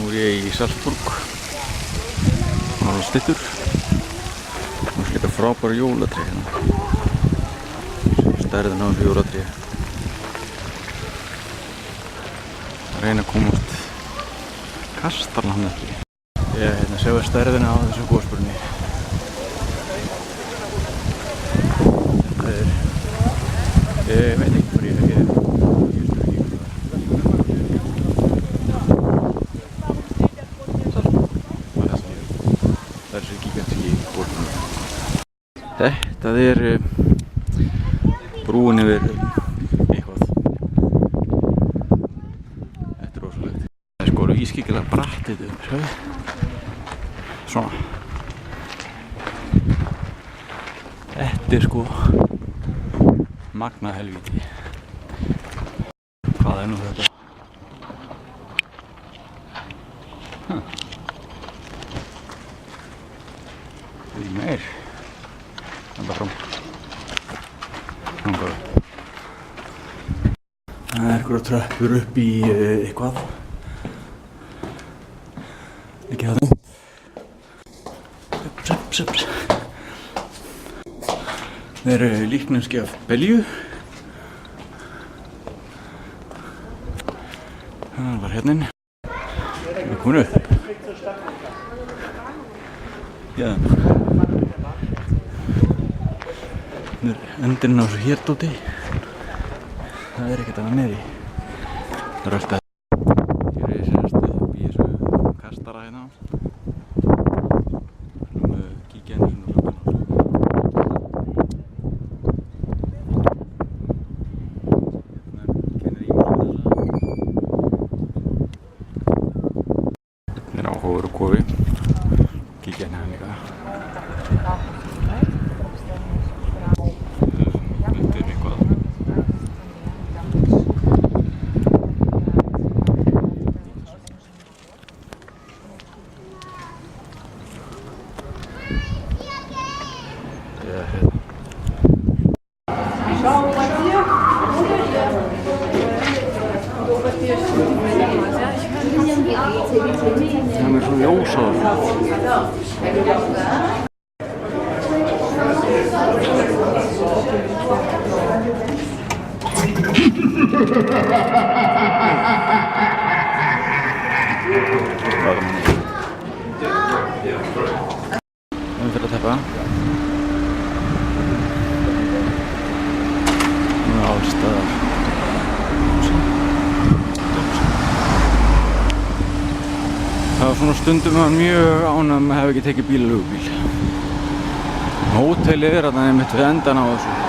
Nú er ég í Salzburg. Það er styttur. Nú er líka frábæra jólatré hérna. Stærðin á þessu jólatré. Reyna að komast kastarna hann ekki. Ég sjá stærðina á þessu gosbrunni. Þetta ég veit ekki hvað ég er. Það svo gigantíski gosbrunni. Þetta brúin yfir eitthvað. Þetta rosalegt. Það sko ískyggilega bratt þetta sjáðu. Svona. Þetta sko magnað helvíti. Hvað nú þetta? Það meir. Það fram. Það einhverjar tröppur upp í eitthvað. Ekki það. Söps. Það líkneski af belju. Það var hérna inn. Við erum komin upp. Hérna. Endurinn á þessu hérdóti. Það ekkert að með í. Það alltaf. Hér ég sérst upp í þessu kastara hérna. Kíkja henni svona gluggan. Kennir ímyndum þessa. Þetta áhugaverður kofi. Kíkja henni líka. Það er svo ljós á fyrir að teppa. Nú er alls staðar. Það var svona stundum að mjög ánægð með að hafa ekki tekið bíl og leigubíl. Hótelið þarna einmitt við endan á þessu.